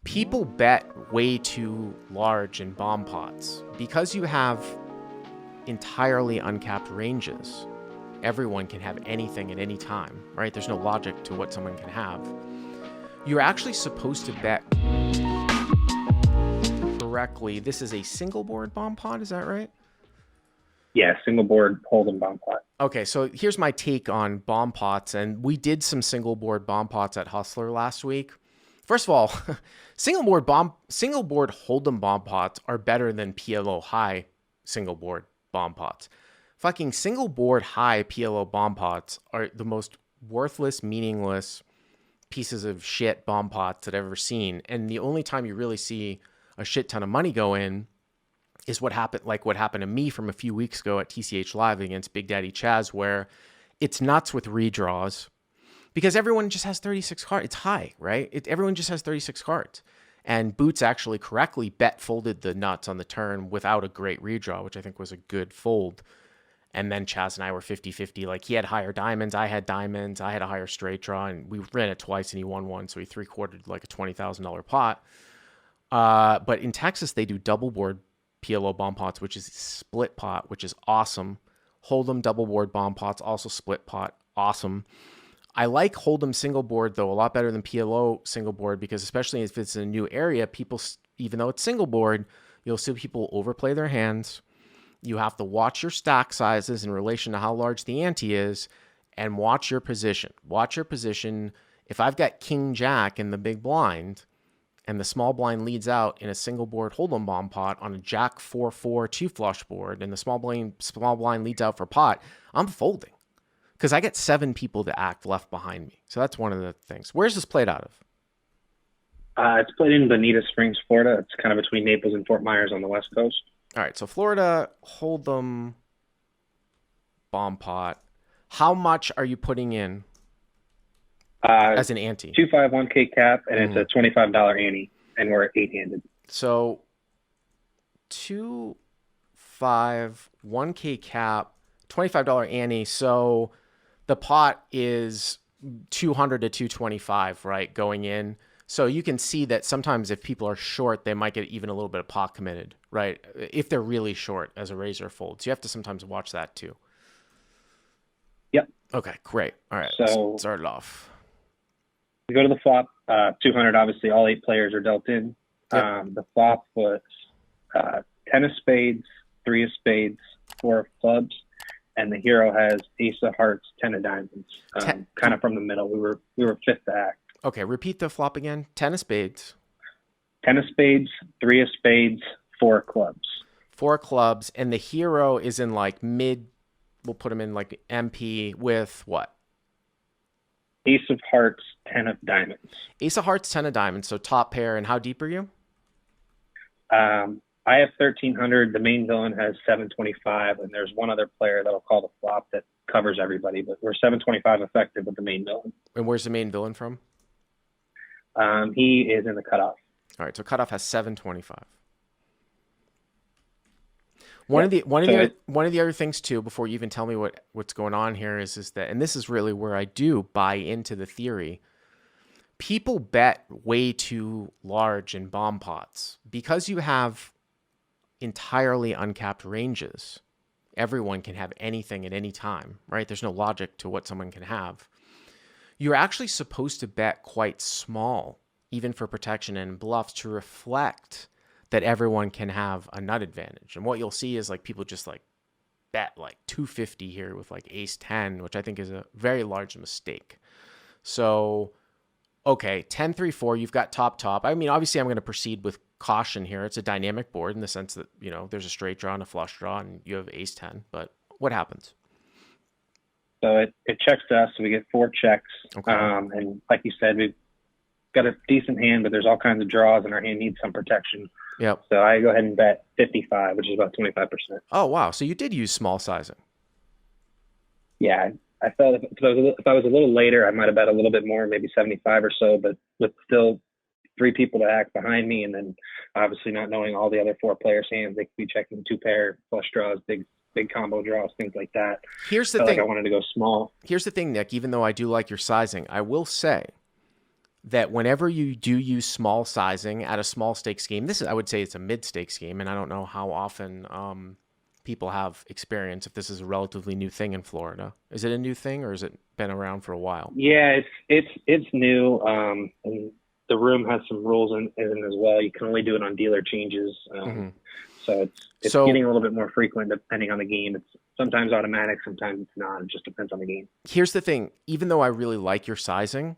People bet way too large in bomb pots. Because you have entirely uncapped ranges, everyone can have anything at any time, right? There's no logic to what someone can have. You're actually supposed to bet correctly. This is a single board bomb pot, is that right? Yeah, single board hold'em bomb pot. Okay, so here's my take on bomb pots, and we did some single board bomb pots at Hustler last week. First of all, single board hold'em bomb pots are better than PLO high single board bomb pots. Fucking single board high PLO bomb pots are the most worthless, meaningless pieces of shit bomb pots that I've ever seen. And the only time you really see a shit ton of money go in is what happened to me from a few weeks ago at TCH Live against Big Daddy Chaz, where it's nuts with redraws because everyone just has 36 cards. It's high, right? Everyone just has 36 cards. And Boots actually correctly bet folded the nuts on the turn without a great redraw, which I think was a good fold. And then Chaz and I were 50-50. Like, he had higher diamonds, I had diamonds, I had a higher straight draw, and we ran it twice and he won one, so he three-quartered like a $20,000 pot. But in Texas, they do double board PLO bomb pots, which is split pot, which is awesome. Hold'em double board bomb pots, also split pot, awesome. I like Hold'em single board, though, a lot better than PLO single board, because especially if it's in a new area, people, even though it's single board, you'll see people overplay their hands. You have to watch your stack sizes in relation to how large the ante is, and watch your position. Watch your position. If I've got King Jack in the big blind, and the small blind leads out in a single board hold'em bomb pot on a Jack 4-4 two flush board, and the small blind leads out for pot, I'm folding because I get 7 people to act left behind me. So that's one of the things. Where's this played out of? It's played in Bonita Springs, Florida. It's kind of between Naples and Fort Myers on the West Coast. All right, so Florida hold'em bomb pot. How much are you putting in as an ante? 251K cap, and it's a $25 ante, and we're 8-handed. So 1K cap, $25 ante. So the pot is 200 to 225, right, going in. So you can see that sometimes if people are short, they might get even a little bit of pot committed, right? If they're really short as a razor fold. So you have to sometimes watch that too. Yep. Okay, great. All right, so let's start it off. We go to the flop. 200, obviously, all 8 players are dealt in. Yep. The flop was 10 of spades, 3 of spades, 4 of clubs, and the hero has ace of hearts, 10 of diamonds. Kind of from the middle. We were 5th to act. Okay, repeat the flop again. 10 of spades. 10 of spades, 3 of spades, 4 clubs. 4 clubs, and the hero is in like mid, we'll put him in like MP with what? Ace of hearts, 10 of diamonds. Ace of hearts, 10 of diamonds, so top pair. And how deep are you? I have 1,300. The main villain has 725, and there's one other player that'll call the flop that covers everybody, but we're 725 effective with the main villain. And where's the main villain from? He is in the cutoff. All right, so cutoff has 725. One of the other things too, before you even tell me what's going on here, is that, and this is really where I do buy into the theory. People bet way too large in bomb pots because you have entirely uncapped ranges. Everyone can have anything at any time, right? There's no logic to what someone can have. You're actually supposed to bet quite small, even for protection and bluffs, to reflect that everyone can have a nut advantage. And what you'll see is like people just like bet like 250 here with like ace 10, which I think is a very large mistake. So, okay, 10-3-4, you've got top. I mean, obviously I'm going to proceed with caution here. It's a dynamic board in the sense that, you know, there's a straight draw and a flush draw and you have ace 10, but what happens? So it checks to us, so we get 4 checks. Okay. And like you said, we've got a decent hand, but there's all kinds of draws, and our hand needs some protection. Yep. So I go ahead and bet 55, which is about 25%. Oh, wow. So you did use small sizing. Yeah. I felt if I was a little later, I might have bet a little bit more, maybe 75 or so, but with still 3 people to act behind me, and then obviously not knowing all the other 4 players' hands, they could be checking 2-pair, flush draws, big combo draws, things like that. Here's the thing. Like I wanted to go small. Here's the thing, Nick. Even though I do like your sizing, I will say that whenever you do use small sizing at a small stakes game, I would say it's a mid stakes game, and I don't know how often people have experience if this is a relatively new thing in Florida. Is it a new thing or has it been around for a while? Yeah, it's new. And the room has some rules in as well. You can only do it on dealer changes. Mm-hmm. So it's So getting a little bit more frequent depending on the game. It's sometimes automatic, sometimes it's not. It just depends on the game. here's the thing. Even though I really like your sizing,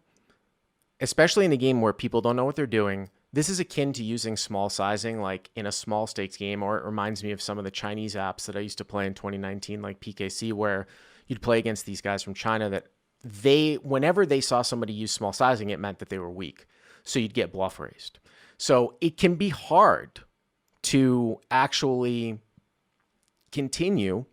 especially in a game where people don't know what they're doing, this is akin to using small sizing like in a small stakes game, or it reminds me of some of the Chinese apps that I used to play in 2019, like PKC, where you'd play against these guys from China that whenever they saw somebody use small sizing, it meant that they were weak. So you'd get bluff raised. So it can be hard to actually continue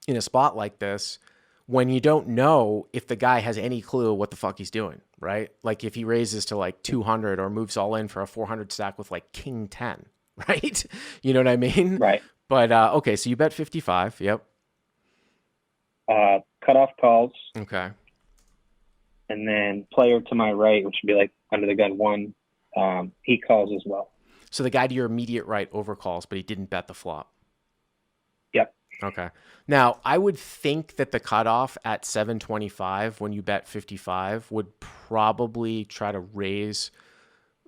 in a spot like this when you don't know if the guy has any clue what the fuck he's doing, right? Like if he raises to like 200 or moves all in for a 400 stack with like king 10, right? You know what I mean? Right. But okay, so you bet 55. Yep. Cutoff calls, Okay. and then player to my right, which would be like under the gun one, he calls as well. So the guy to your immediate right overcalls, but he didn't bet the flop. Yep. Okay. Now, I would think that the cutoff at 725 when you bet 55 would probably try to raise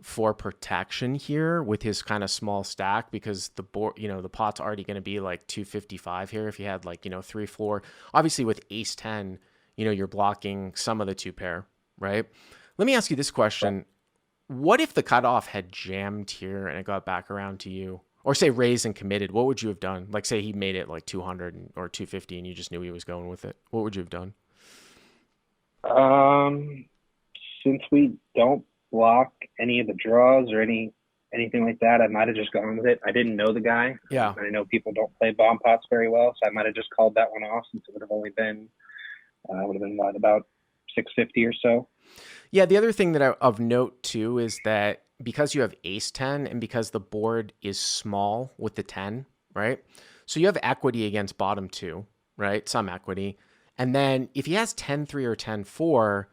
for protection here with his kind of small stack, because the board, the pot's already going to be like 255 here. If you had like, 3-4, obviously with ace 10, you're blocking some of the two pair, right? Let me ask you this question. What if the cutoff had jammed here and it got back around to you? Or say raised and committed, what would you have done? Like say he made it like 200 or 250 and you just knew he was going with it. What would you have done? Since we don't block any of the draws or anything like that, I might have just gone with it. I didn't know the guy. Yeah. I know people don't play bomb pots very well, so I might have just called that one off since it would have only been what, about 650 or so. Yeah, the other thing that of note too is that because you have ace 10 and because the board is small with the 10, right? So you have equity against bottom two, right? Some equity. And then if he has 10-3 or 10-4,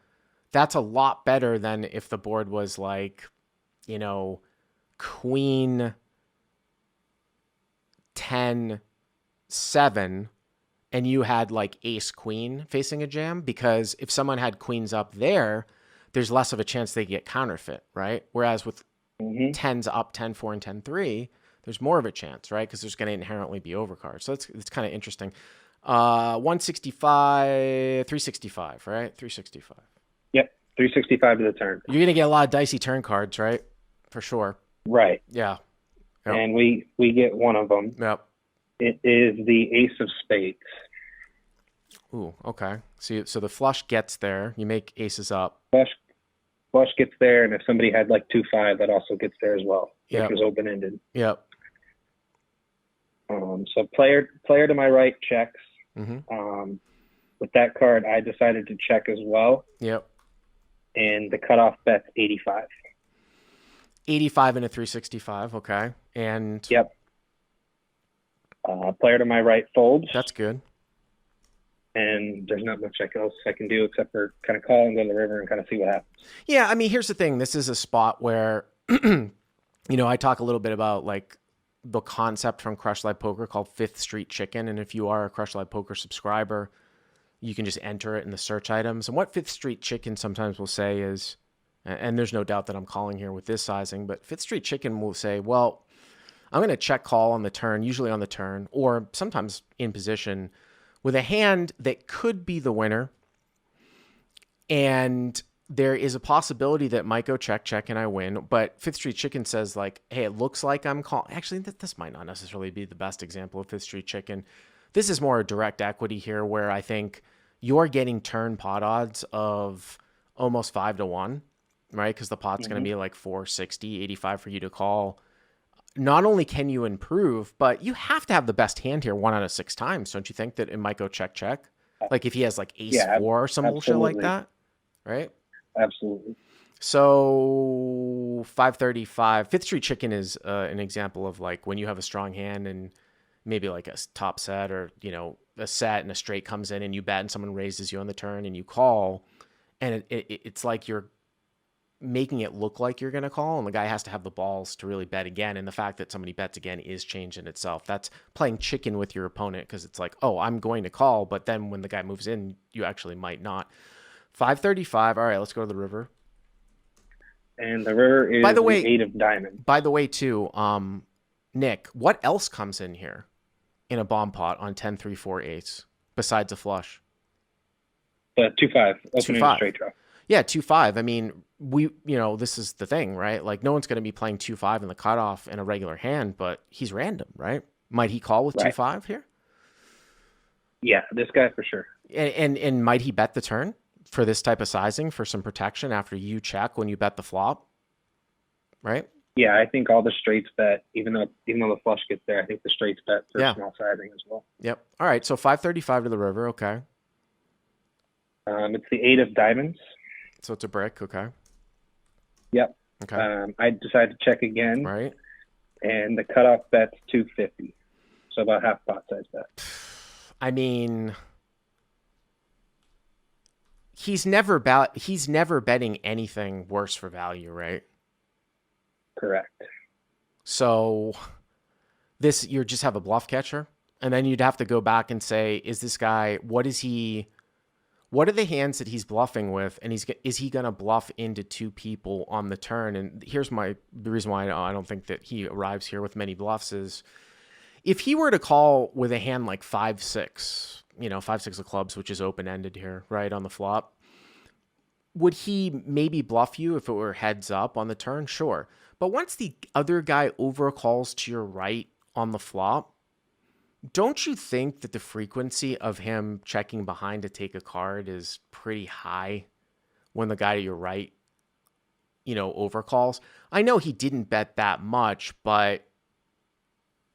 that's a lot better than if the board was like, queen 10-7 and you had like ace queen facing a jam, because if someone had queens up there, there's less of a chance they get counterfeit, right? Whereas with 10s up, 10-4 and 10-3, there's more of a chance, right? Because there's going to inherently be overcards. So it's kind of interesting. 165, 365, right? 365. Yep, 365 to the turn. You're going to get a lot of dicey turn cards, right? For sure. Right. Yeah. Yep. And we get one of them. Yep. It is the ace of spades. Ooh, okay. So the flush gets there. You make aces up. Flush gets there, and if somebody had like 2-5, that also gets there as well. Yep. Which was open-ended. Yep. So player to my right checks. Mm-hmm. With that card, I decided to check as well. Yep. And the cutoff bet's 85. 85 and a 365. Okay. And yep. Player to my right folds. That's good. And there's not much else I can do except for kind of call and go to the river and kind of see what happens. Yeah, I mean, here's the thing. This is a spot where, I talk a little bit about like the concept from Crush Live Poker called Fifth Street Chicken. And if you are a Crush Live Poker subscriber, you can just enter it in the search items. And what Fifth Street Chicken sometimes will say is, and there's no doubt that I'm calling here with this sizing, but Fifth Street Chicken will say, well, I'm going to check call on the turn, usually on the turn, or sometimes in position, with a hand that could be the winner. And there is a possibility that might go check, and I win. But Fifth Street Chicken says like, hey, it looks like I'm calling. Actually, this might not necessarily be the best example of Fifth Street Chicken. This is more a direct equity here where I think you're getting turn pot odds of almost 5-1, right? Because the pot's going to be like 460, 85 for you to call. Not only can you improve, but you have to have the best hand here 1 out of 6 times. Don't you think that it might go check? Like if he has like ace 4 or some bullshit like that, right? Absolutely. So 535, Fifth Street Chicken is an example of like when you have a strong hand and maybe like a top set or, a set and a straight comes in and you bet and someone raises you on the turn and you call. And it's like you're making it look like you're going to call, and the guy has to have the balls to really bet again. And the fact that somebody bets again is change in itself. That's playing chicken with your opponent, because it's like, oh, I'm going to call, but then when the guy moves in, you actually might not. 535. All right, let's go to the river. And the river is By the way, the 8 of diamonds. By the way, too, Nick, what else comes in here in a bomb pot on 10, 3, 4 ace besides a flush? The 2-5 opening 2-5. straight draw. Yeah, 2-5. I mean, this is the thing, right? Like, no one's going to be playing 2-5 in the cutoff in a regular hand, but he's random, right? Might he call with 2-5 here? Yeah, this guy for sure. And might he bet the turn for this type of sizing for some protection after you check when you bet the flop, right? Yeah, I think all the straights bet, even though the flush gets there, I think the straights bet for small sizing as well. Yep. All right, so 535 to the river, okay. It's the 8 of diamonds. So it's a brick, okay. Yep. Okay. I decided to check again. Right. And the cutoff bet's 250. So about half pot size bet. I mean, he's never betting anything worse for value, right? Correct. So you just have a bluff catcher, and then you'd have to go back and say, is this guy, what are the hands that he's bluffing with, and is he going to bluff into two people on the turn? And here's the reason why I don't think that he arrives here with many bluffs is, if he were to call with a hand like 5-6, 5-6 of clubs, which is open-ended here, right, on the flop, would he maybe bluff you if it were heads up on the turn? Sure. But once the other guy overcalls to your right on the flop, don't you think that the frequency of him checking behind to take a card is pretty high when the guy to your right, overcalls? I know he didn't bet that much, but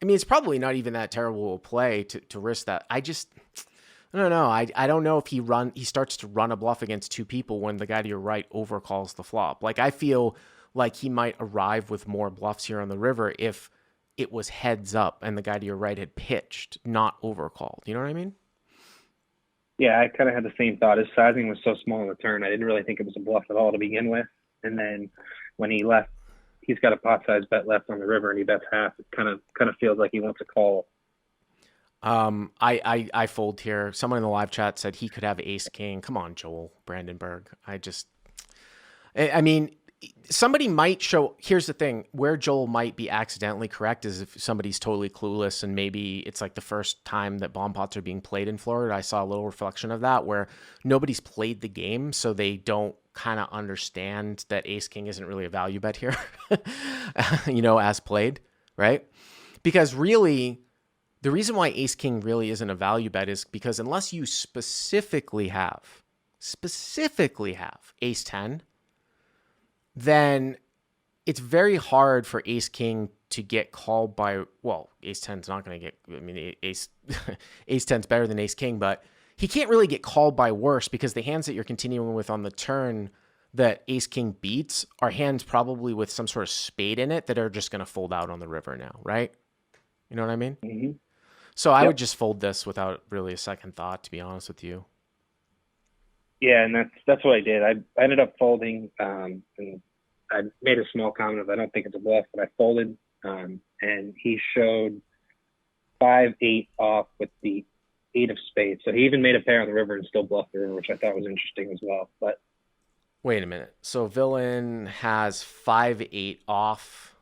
I mean, it's probably not even that terrible a play to risk that. I don't know. I don't know if he starts to run a bluff against two people when the guy to your right overcalls the flop. Like, I feel like he might arrive with more bluffs here on the river if it was heads up and the guy to your right had pitched, not overcalled. You know what I mean? Yeah, I kind of had the same thought. His sizing was so small on the turn, I didn't really think it was a bluff at all to begin with. And then when he left, he's got a pot size bet left on the river, and he bets half. It kind of feels like he wants a call. I fold here. Someone in the live chat said he could have ace king. Come on, Joel Brandenburg. I mean, somebody might show. Here's the thing: where Joel might be accidentally correct is if somebody's totally clueless, and maybe it's like the first time that bomb pots are being played in Florida. I saw a little reflection of that where nobody's played the game, so they don't kind of understand that ace king isn't really a value bet here, as played, right? Because really, the reason why ace king really isn't a value bet is because unless you specifically have ace 10, then it's very hard for ace king to get called by, well, ace 10's not going to get, I mean, ace 10's better than ace king, but he can't really get called by worse because the hands that you're continuing with on the turn that ace king beats are hands probably with some sort of spade in it that are just going to fold out on the river now, right? You know what I mean? Mm-hmm. So I would just fold this without really a second thought, to be honest with you. Yeah, and that's what I did. I ended up folding, and I made a small comment of I don't think it's a bluff, but I folded, and he showed 5-8 off with the 8 of spades. So he even made a pair on the river and still bluffed the river, which I thought was interesting as well. But wait a minute. So villain has 5-8 off.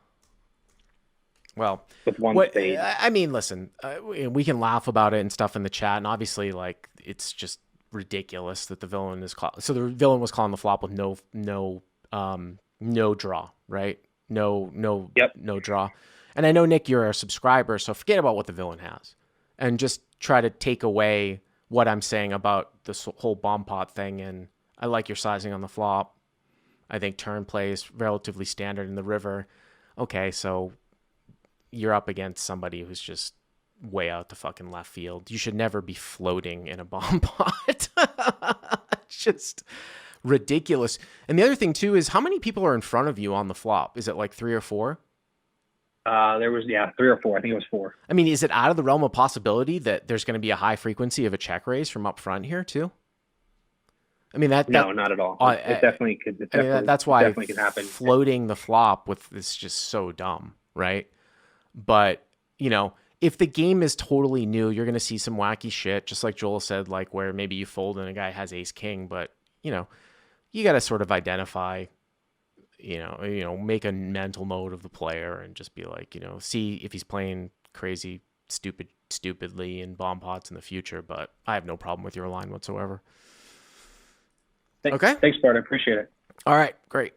Well, with one spade. I mean, listen, we can laugh about it and stuff in the chat, and obviously, like, it's just ridiculous that the villain is called. So the villain was calling the flop with no draw, right? No draw. And I know, Nick, you're a subscriber, so forget about what the villain has, and just try to take away what I'm saying about this whole bomb pot thing. And I like your sizing on the flop. I think turn play is relatively standard in the river. Okay, so you're up against somebody who's just way out the fucking left field. You should never be floating in a bomb pot. Just ridiculous. And the other thing too is how many people are in front of you on the flop? Is it like 3 or 4? There was 3 or 4. I think it was 4. I mean, is it out of the realm of possibility that there's going to be a high frequency of a check raise from up front here too? I mean No, not at all. It definitely could. It I mean, definitely, that's it why definitely could happen. floating the flop with is just so dumb, right? But, if the game is totally new, you're going to see some wacky shit, just like Joel said, like where maybe you fold and a guy has ace king, but, you got to sort of identify, make a mental note of the player and just be like, see if he's playing crazy, stupidly in bomb pots in the future. But I have no problem with your line whatsoever. Okay. Thanks, Bart. I appreciate it. All right. Great.